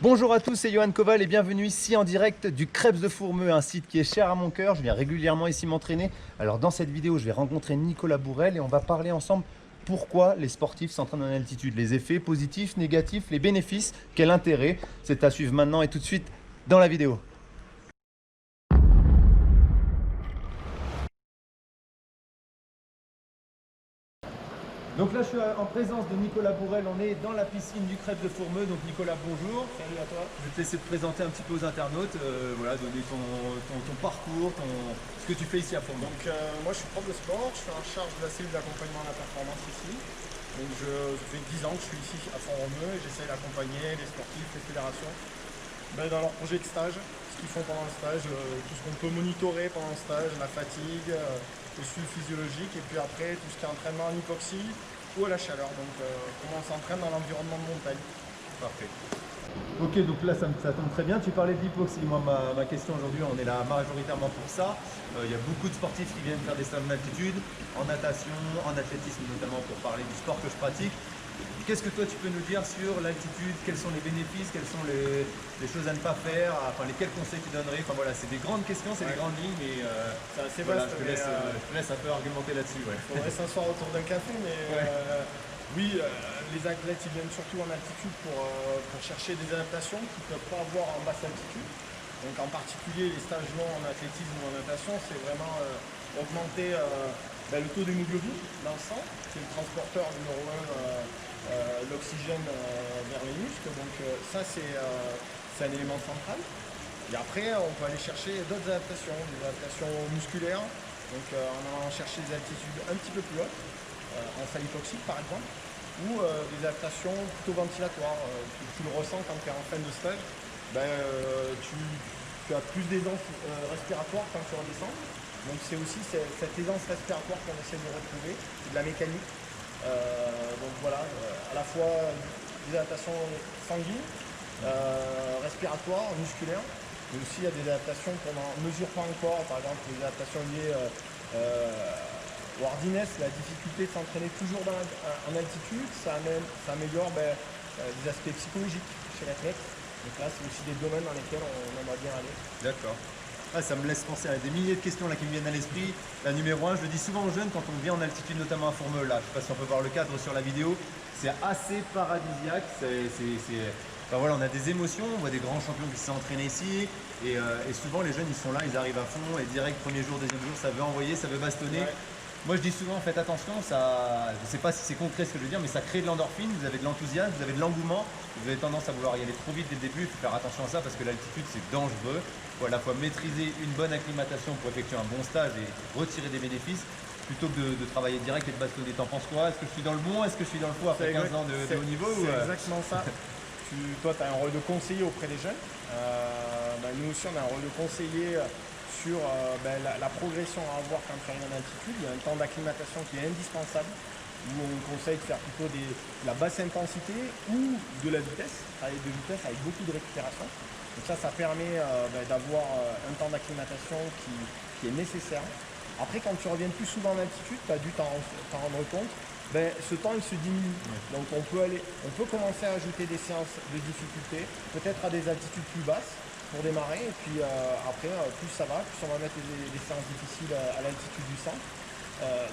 Bonjour à tous, c'est Johan Koval et bienvenue ici en direct du Crêpes de Fourmeux, un site qui est cher à mon cœur. Je viens régulièrement ici m'entraîner. Alors dans cette vidéo, je vais rencontrer Nicolas Bourrel et on va parler ensemble pourquoi les sportifs s'entraînent en altitude, les effets positifs, négatifs, les bénéfices, quel intérêt. C'est à suivre maintenant et tout de suite dans la vidéo. Donc là, je suis en présence de Nicolas Bourrel. On est dans la piscine du Crêpes de Fourmeux. Donc Nicolas, bonjour. Salut à toi. Je vais te laisser te présenter un petit peu aux internautes, voilà, donner ton parcours, ce que tu fais ici à Fourmeux. Donc moi je suis prof de sport, je suis en charge de la cellule d'accompagnement à la performance ici. Donc ça fait 10 ans que je suis ici à Fourmeux et j'essaie d'accompagner les sportifs, les fédérations dans leur projet de stage, ce qu'ils font pendant le stage, tout ce qu'on peut monitorer pendant le stage, la fatigue, le suivi physiologique et puis après tout ce qui est entraînement en hypoxie ou à la chaleur. Donc comment on s'entraîne dans l'environnement de montagne. Parfait. Ok, donc là ça tombe très bien. Tu parlais de l'hypoxie. Moi, ma question aujourd'hui, on est là majoritairement pour ça. Il y a beaucoup de sportifs qui viennent faire des stages en altitude, en natation, en athlétisme notamment pour parler du sport que je pratique. Qu'est-ce que toi tu peux nous dire sur l'altitude? Quels sont les bénéfices? Quelles sont les choses à ne pas faire? Enfin, quels conseils tu donnerais? Enfin voilà, c'est des grandes questions, c'est des grandes lignes, mais c'est assez voilà, vaste, je te laisse un peu argumenter là-dessus. Il faudrait s'asseoir autour d'un café, mais oui, les athlètes ils viennent surtout en altitude pour chercher des adaptations qu'ils ne peuvent pas avoir en basse altitude. Donc en particulier les stages longs en athlétisme ou en natation, c'est vraiment augmenter le taux d'hémoglobine dans le sang, qui est le transporteur numéro 1 l'oxygène vers les muscles. Donc ça c'est un élément central. Et après on peut aller chercher d'autres adaptations, des adaptations musculaires, donc en allant chercher des altitudes un petit peu plus hautes, en salle hypoxique par exemple, ou des adaptations plutôt ventilatoires. Tu le ressens quand tu es en fin de stage, tu as plus d'aisance respiratoire quand tu redescends. Donc c'est aussi cette aisance respiratoire qu'on essaie de retrouver, de la mécanique. Donc voilà, à la fois des adaptations sanguines, respiratoires, musculaires, mais aussi il y a des adaptations qu'on ne mesure pas encore, par exemple des adaptations liées au hardiness, la difficulté de s'entraîner toujours en altitude, ça améliore des aspects psychologiques chez l'athlète. Donc là, c'est aussi des domaines dans lesquels on aimerait bien aller. D'accord. Ah, ça me laisse penser à des milliers de questions là qui me viennent à l'esprit. La numéro 1, je le dis souvent aux jeunes quand on vient en altitude, notamment à Fourmeux, là, je ne sais pas si on peut voir le cadre sur la vidéo, c'est assez paradisiaque. Enfin, voilà, on a des émotions, on voit des grands champions qui se sont entraînés ici et souvent les jeunes ils sont là, ils arrivent à fond et direct premier jour, deuxième jour, ça veut envoyer, ça veut bastonner. Ouais. Moi je dis souvent faites attention, ça, je ne sais pas si c'est concret ce que je veux dire, mais ça crée de l'endorphine, vous avez de l'enthousiasme, vous avez de l'engouement, vous avez tendance à vouloir y aller trop vite dès le début, il faut faire attention à ça parce que l'altitude c'est dangereux. Il faut à la fois maîtriser une bonne acclimatation pour effectuer un bon stage et retirer des bénéfices plutôt que de travailler direct et de bastonner. T'en penses quoi? Est-ce que je suis dans le bon? Est-ce que je suis dans le faux après 15 ans de haut niveau? C'est exactement ça. Toi tu as un rôle de conseiller auprès des jeunes. Nous aussi on a un rôle de conseiller sur la progression à avoir quand tu arrives en altitude. Il y a un temps d'acclimatation qui est indispensable, où on conseille de faire plutôt de la basse intensité ou de la vitesse, travailler de vitesse avec beaucoup de récupération. Donc ça permet d'avoir un temps d'acclimatation qui est nécessaire. Après, quand tu reviens plus souvent en altitude, tu as dû t'en rendre compte, ce temps il se diminue. Donc on peut commencer à ajouter des séances de difficulté, peut-être à des altitudes plus basses pour démarrer, et puis après, plus ça va, plus on va mettre des séances difficiles à l'altitude du centre.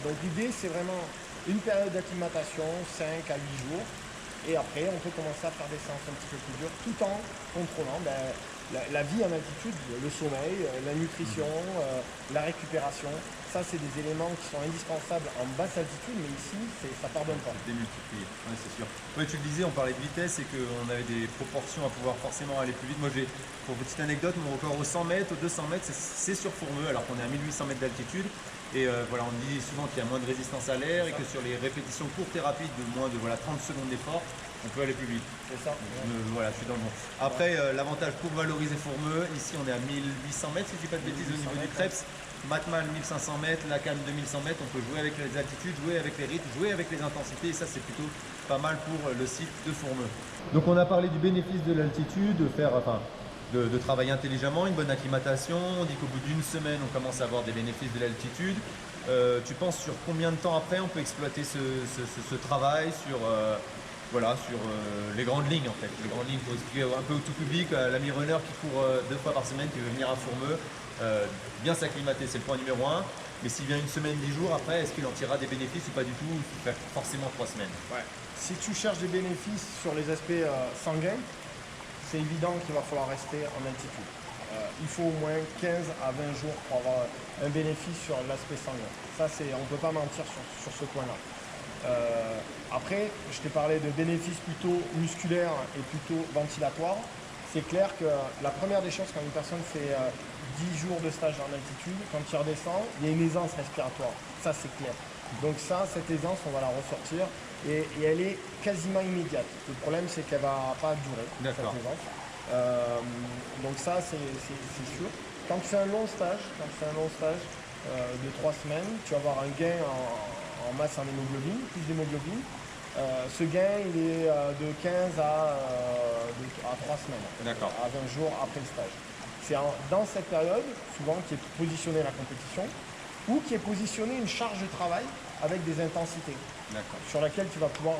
Donc l'idée, c'est vraiment une période d'acclimatation, 5 à 8 jours, et après, on peut commencer à faire des séances un petit peu plus dures, tout en contrôlant la vie en altitude, le sommeil, la nutrition, la récupération. Ça, c'est des éléments qui sont indispensables en basse altitude, mais ici, ça pardonne pas. Démultiplié, ouais, c'est sûr. Oui, tu le disais, on parlait de vitesse et qu'on avait des proportions à pouvoir forcément aller plus vite. Moi, pour une petite anecdote, mon record aux 100 mètres, aux 200 mètres, c'est sur Fourmeux, alors qu'on est à 1800 mètres d'altitude. Et voilà, on dit souvent qu'il y a moins de résistance à l'air et que sur les répétitions courtes et rapides de moins de 30 secondes d'effort, on peut aller plus vite. C'est ça. Voilà, je suis dans le bon. Après, l'avantage pour valoriser Fourmeux, ici on est à 1800 mètres, si je ne dis pas de bêtises, au niveau du Crêpes. Matmal 1500 mètres, la Cannes 2100 mètres, on peut jouer avec les altitudes, jouer avec les rythmes, jouer avec les intensités et ça c'est plutôt pas mal pour le site de Fourmeux. Donc on a parlé du bénéfice de l'altitude, de travailler intelligemment, une bonne acclimatation. On dit qu'au bout d'une semaine on commence à avoir des bénéfices de l'altitude. Tu penses sur combien de temps après on peut exploiter ce travail, Voilà, sur les grandes lignes en fait. Les grandes lignes pour expliquer un peu au tout public, l'ami runner qui court 2 fois par semaine, qui veut venir à Fourmeux, bien s'acclimater, c'est le point numéro 1. Mais s'il vient une semaine, 10 jours, après, est-ce qu'il en tirera des bénéfices ou pas du tout? Il faut faire forcément 3 semaines. Ouais. Si tu cherches des bénéfices sur les aspects sanguins, c'est évident qu'il va falloir rester en altitude. Il faut au moins 15 à 20 jours pour avoir un bénéfice sur l'aspect sanguin. Ça, on ne peut pas mentir sur ce point-là. Après, je t'ai parlé de bénéfices plutôt musculaires et plutôt ventilatoires. C'est clair que la première des choses, quand une personne fait 10 jours de stage en altitude, quand il redescend, il y a une aisance respiratoire. Ça, c'est clair. Donc ça, cette aisance, on va la ressortir et elle est quasiment immédiate. Le problème, c'est qu'elle ne va pas durer, cette aisance. Donc ça, c'est sûr. Quand tu fais un long stage, de 3 semaines, tu vas avoir un gain en masse en hémoglobine, plus d'hémoglobine. Ce gain, il est de 15 à 3 semaines, à 20 jours après le stage. C'est dans cette période, souvent, qui est positionnée la compétition ou qui est positionnée une charge de travail avec des intensités sur laquelle tu vas pouvoir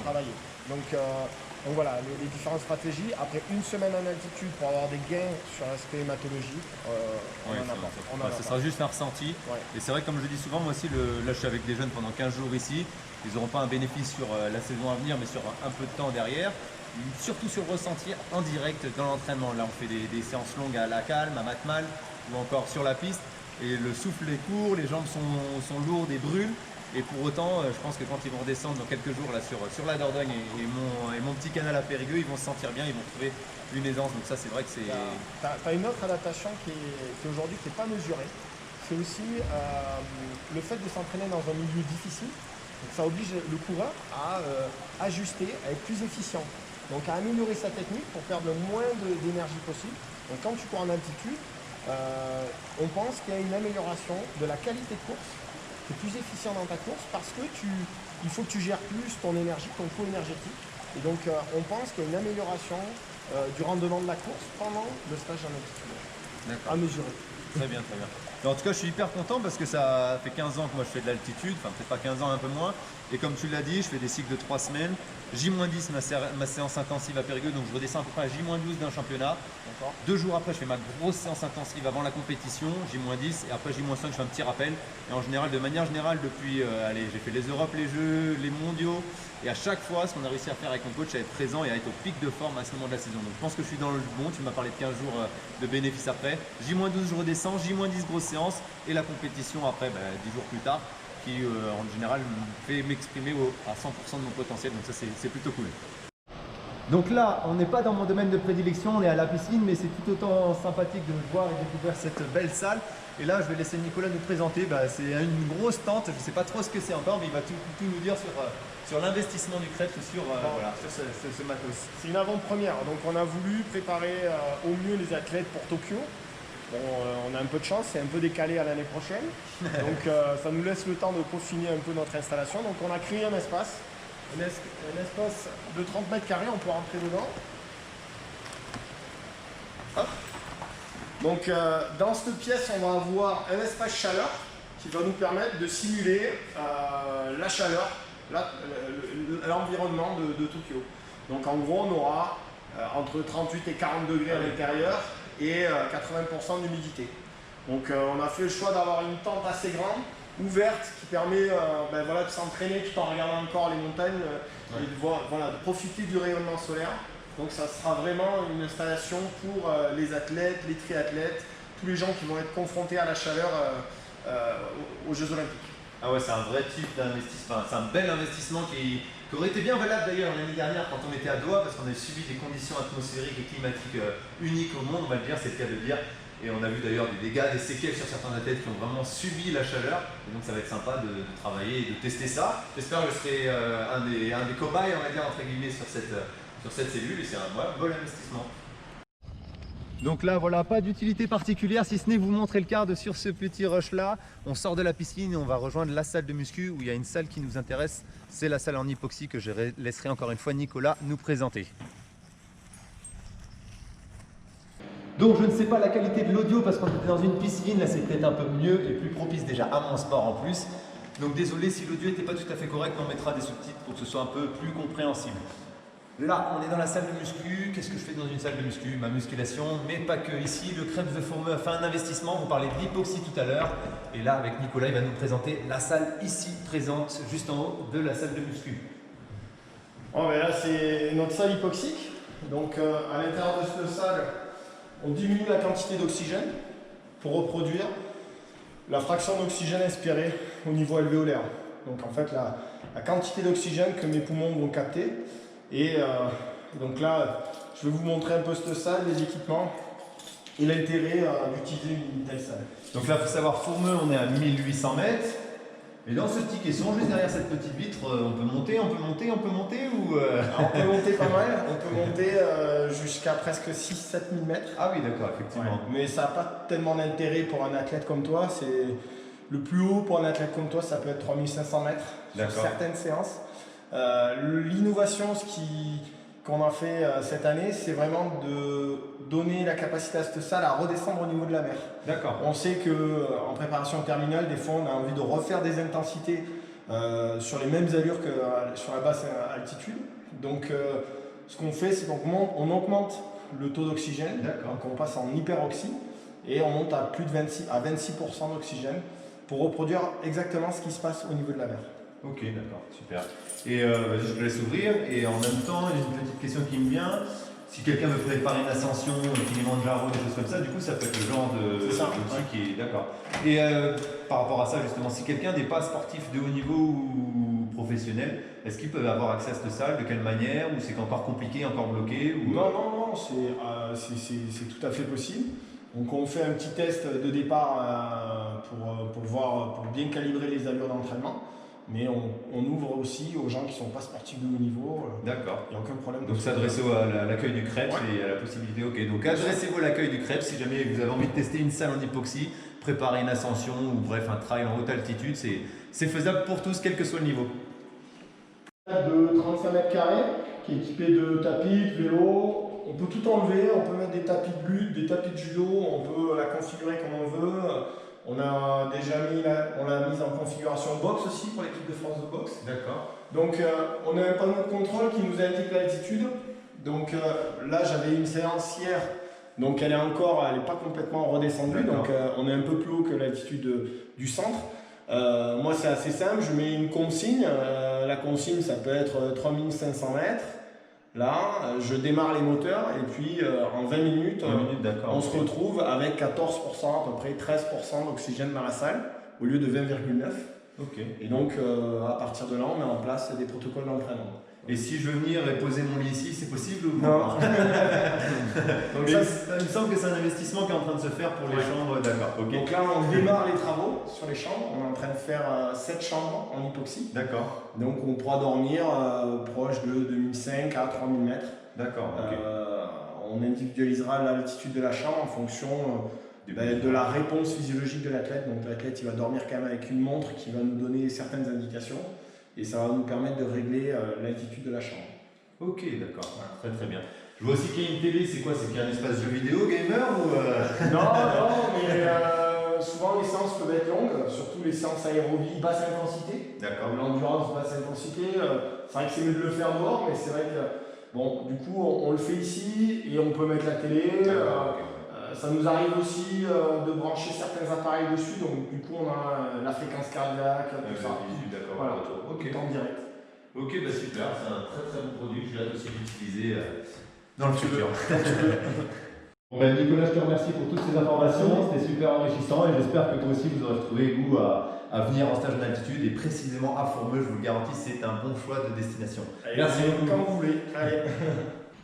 travailler. Donc voilà, les différentes stratégies. Après une semaine en altitude pour avoir des gains sur l'aspect hématologique, ce sera juste un ressenti. Ouais. Et c'est vrai, comme je dis souvent, moi aussi, là je suis avec des jeunes pendant 15 jours ici. Ils n'auront pas un bénéfice sur la saison à venir, mais sur un peu de temps derrière. Surtout sur le ressenti en direct dans l'entraînement. Là, on fait des séances longues à la calme, à Matmal, ou encore sur la piste. Et le souffle est court, les jambes sont lourdes et brûlent. Et pour autant, je pense que quand ils vont redescendre dans quelques jours là, sur la Dordogne et mon petit canal à Périgueux, ils vont se sentir bien, ils vont trouver une aisance. Donc ça, c'est vrai que c'est... Tu as une autre adaptation qui aujourd'hui n'est pas mesurée. C'est aussi le fait de s'entraîner dans un milieu difficile. Donc ça oblige le coureur à ajuster, à être plus efficient. Donc à améliorer sa technique pour perdre le moins d'énergie possible. Donc quand tu cours en altitude, on pense qu'il y a une amélioration de la qualité de course. Tu es plus efficient dans ta course parce que il faut que tu gères plus ton énergie, ton taux énergétique. Et donc on pense qu'il y a une amélioration du rendement de la course pendant le stage en altitude. À mesurer. Très bien, très bien. Mais en tout cas, je suis hyper content parce que ça fait 15 ans que moi je fais de l'altitude, enfin peut-être pas 15 ans, un peu moins. Et comme tu l'as dit, je fais des cycles de 3 semaines. J-10 ma séance intensive à Périgueux, donc je redescends à peu près à J-12 d'un championnat. 2 jours après, je fais ma grosse séance intensive avant la compétition, J-10, et après J-5, je fais un petit rappel. Et en général, de manière générale, depuis, j'ai fait les Europes, les Jeux, les Mondiaux, et à chaque fois, ce qu'on a réussi à faire avec mon coach, c'est être présent et à être au pic de forme à ce moment de la saison. Donc je pense que je suis dans le bon, tu m'as parlé de 15 jours de bénéfices après. J-12, je redescends, J-10, grosse séance, et la compétition après, 10 jours plus tard, qui en général me fait m'exprimer à 100% de mon potentiel, donc ça c'est plutôt cool. Donc là, on n'est pas dans mon domaine de prédilection, on est à la piscine, mais c'est tout autant sympathique de voir et découvrir cette belle salle. Et là, je vais laisser Nicolas nous présenter. C'est une grosse tente, je ne sais pas trop ce que c'est encore, mais il va tout nous dire sur l'investissement du Crêpe, sur ce matos. C'est une avant-première, donc on a voulu préparer au mieux les athlètes pour Tokyo. Bon, on a un peu de chance, c'est un peu décalé à l'année prochaine. Donc ça nous laisse le temps de peaufiner un peu notre installation. Donc on a créé un espace de 30 mètres carrés, on peut rentrer dedans. Hop. Donc dans cette pièce, on va avoir un espace chaleur qui va nous permettre de simuler la chaleur, l'environnement de Tokyo. Donc en gros, on aura entre 38 et 40 degrés à l'intérieur et 80% d'humidité. Donc on a fait le choix d'avoir une tente assez grande, ouverte, qui permet de s'entraîner tout en regardant encore les montagnes et de profiter du rayonnement solaire. Donc ça sera vraiment une installation pour les athlètes, les triathlètes, tous les gens qui vont être confrontés à la chaleur aux Jeux Olympiques. Ah ouais, c'est un vrai type d'investissement, c'est un bel investissement qui aurait été bien valable d'ailleurs l'année dernière quand on était à Doha, parce qu'on a subi des conditions atmosphériques et climatiques uniques au monde, on va le dire, c'est le cas de le dire. Et on a vu d'ailleurs des dégâts, des séquelles sur certains athlètes qui ont vraiment subi la chaleur. Et donc ça va être sympa de travailler et de tester ça. J'espère que je serai un des cobayes, on va dire, entre guillemets, sur cette cellule, et c'est un bon investissement. Donc là, voilà, pas d'utilité particulière, si ce n'est vous montrer le cadre sur ce petit rush là. On sort de la piscine et on va rejoindre la salle de muscu où il y a une salle qui nous intéresse. C'est la salle en hypoxie que je laisserai encore une fois Nicolas nous présenter. Donc je ne sais pas la qualité de l'audio parce qu'on était dans une piscine, là c'est peut-être un peu mieux et plus propice déjà à mon sport en plus. Donc désolé si l'audio n'était pas tout à fait correct, on mettra des sous-titres pour que ce soit un peu plus compréhensible. Là, on est dans la salle de muscu. Qu'est-ce que je fais dans une salle de muscu? Ma musculation, mais pas que. Ici, le Krebs de Fourmeux a fait un investissement. Vous parlez de l'hypoxie tout à l'heure. Et là, avec Nicolas, il va nous présenter la salle ici présente, juste en haut de la salle de muscu. Bon, ben là, c'est notre salle hypoxique. Donc, à l'intérieur de cette salle, on diminue la quantité d'oxygène pour reproduire la fraction d'oxygène inspirée au niveau alvéolaire. Donc, en fait, la quantité d'oxygène que mes poumons vont capter. Et donc là, je vais vous montrer un peu cette salle, les équipements et l'intérêt d'utiliser une telle salle. Donc là, il faut savoir, Fourmeux, on est à 1800 mètres. Et dans ce petit caisson, juste derrière cette petite vitre, on peut monter ou Alors, on peut monter pas mal, on peut monter jusqu'à presque 6-7 000 mètres. Ah oui, d'accord, effectivement. Ouais. Mais ça n'a pas tellement d'intérêt pour un athlète comme toi. Le plus haut pour un athlète comme toi, ça peut être 3500 mètres sur certaines séances. L'innovation qu'on a fait cette année, c'est vraiment de donner la capacité à cette salle à redescendre au niveau de la mer. D'accord. On sait qu'en préparation terminale, des fois, on a envie de refaire des intensités sur les mêmes allures que sur la basse altitude. Donc, ce qu'on fait, c'est qu'on augmente le taux d'oxygène. Donc, on passe en hyperoxie et on monte à plus de 26% d'oxygène pour reproduire exactement ce qui se passe au niveau de la mer. Ok, d'accord, super. Et vas-y, je te laisse ouvrir. Et en même temps, il y a une petite question qui me vient. Si quelqu'un veut préparer une ascension, Kilimanjaro, des choses comme ça, du coup, ça peut être le genre de truc qui est d'accord. Et par rapport à ça, justement, si quelqu'un n'est pas sportif de haut niveau ou professionnel, est-ce qu'ils peuvent avoir accès à cette salle? De quelle manière? Ou c'est encore compliqué, encore bloqué ou... Non, c'est tout à fait possible. Donc on fait un petit test de départ pour bien calibrer les allures d'entraînement. Mais on ouvre aussi aux gens qui ne sont pas sportifs de haut niveau. D'accord. Il n'y a aucun problème. Donc s'adresser à l'accueil du Krebs et à la possibilité. Ok, donc adressez-vous à l'accueil du Krebs si jamais vous avez envie de tester une salle en hypoxie, préparer une ascension ou bref un trail en haute altitude. C'est faisable pour tous, quel que soit le niveau. De 35 mètres carrés, qui est équipé de tapis, de vélo. On peut tout enlever, on peut mettre des tapis de lutte, des tapis de judo, on peut la configurer comme on veut. On a déjà on l'a mise en configuration boxe aussi pour l'équipe de France de boxe. D'accord. Donc on a un panneau de contrôle qui nous indique l'altitude. Donc là j'avais une séance hier, donc elle n'est pas complètement redescendue, donc on est un peu plus haut que l'altitude du centre. Moi c'est assez simple, je mets une consigne. La consigne ça peut être 3500 mètres. Là, je démarre les moteurs et puis en 20 minutes, on se retrouve avec 14%, à peu près 13% d'oxygène dans la salle au lieu de 20,9%. Okay. Et donc, à partir de là, on met en place des protocoles d'entraînement. Et si je veux venir et poser mon lit ici, c'est possible ou non? Donc ça, il me semble que c'est un investissement qui est en train de se faire pour les chambres. D'accord. Okay. Donc là, on démarre les travaux sur les chambres. On est en train de faire 7 chambres en hypoxie. D'accord. Donc on pourra dormir proche de 2005 à 3000 mètres. D'accord. Okay. On individualisera l'altitude de la chambre en fonction de la réponse physiologique de l'athlète. Donc l'athlète, il va dormir quand même avec une montre qui va nous donner certaines indications. Et ça va nous permettre de régler l'altitude de la chambre. Ok, d'accord, très très bien. Je vois aussi qu'il y a une télé, c'est quoi? C'est qu'il y a un espace jeu vidéo, gamer ou Non, mais souvent les séances peuvent être longues, surtout les séances aérobie basse intensité. D'accord. L'endurance basse intensité, c'est vrai que c'est mieux de le faire dehors, mais c'est vrai que, bon, du coup, on le fait ici et on peut mettre la télé. Ça nous arrive aussi de brancher certains appareils dessus, donc du coup on a la fréquence cardiaque, tout ça. Voilà, ok. En direct. Ok, bah super, c'est un très très bon produit que j'ai hâte aussi d'utiliser dans le futur. Bon, bah, Nicolas, je te remercie pour toutes ces informations, c'était super enrichissant et j'espère que toi aussi vous aurez trouvé goût à venir en stage en altitude et précisément à Fourmeux, je vous le garantis, c'est un bon choix de destination. Allez, merci beaucoup. Comme vous voulez. Allez.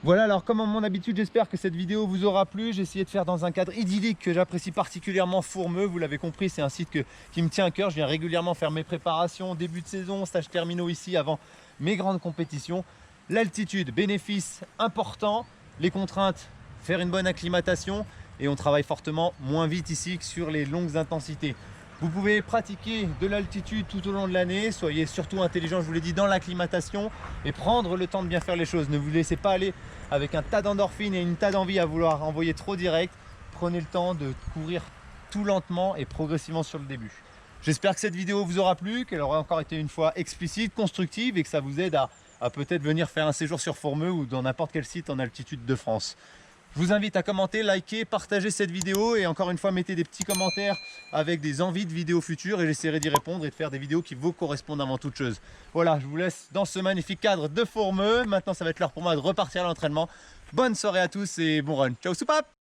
Voilà, alors comme à mon habitude, j'espère que cette vidéo vous aura plu. J'ai essayé de faire dans un cadre idyllique que j'apprécie particulièrement Fourmeux. Vous l'avez compris, c'est un site qui me tient à cœur. Je viens régulièrement faire mes préparations, début de saison, stages terminaux ici avant mes grandes compétitions. L'altitude, bénéfice important. Les contraintes, faire une bonne acclimatation. Et on travaille fortement moins vite ici que sur les longues intensités. Vous pouvez pratiquer de l'altitude tout au long de l'année, soyez surtout intelligent, je vous l'ai dit, dans l'acclimatation et prendre le temps de bien faire les choses. Ne vous laissez pas aller avec un tas d'endorphines et une tas d'envie à vouloir envoyer trop direct. Prenez le temps de courir tout lentement et progressivement sur le début. J'espère que cette vidéo vous aura plu, qu'elle aura encore été une fois explicite, constructive et que ça vous aide à peut-être venir faire un séjour sur Formeux ou dans n'importe quel site en altitude de France. Je vous invite à commenter, liker, partager cette vidéo et encore une fois mettez des petits commentaires avec des envies de vidéos futures et j'essaierai d'y répondre et de faire des vidéos qui vous correspondent avant toute chose. Voilà, je vous laisse dans ce magnifique cadre de Formeux. Maintenant ça va être l'heure pour moi de repartir à l'entraînement. Bonne soirée à tous et bon run. Ciao soupape!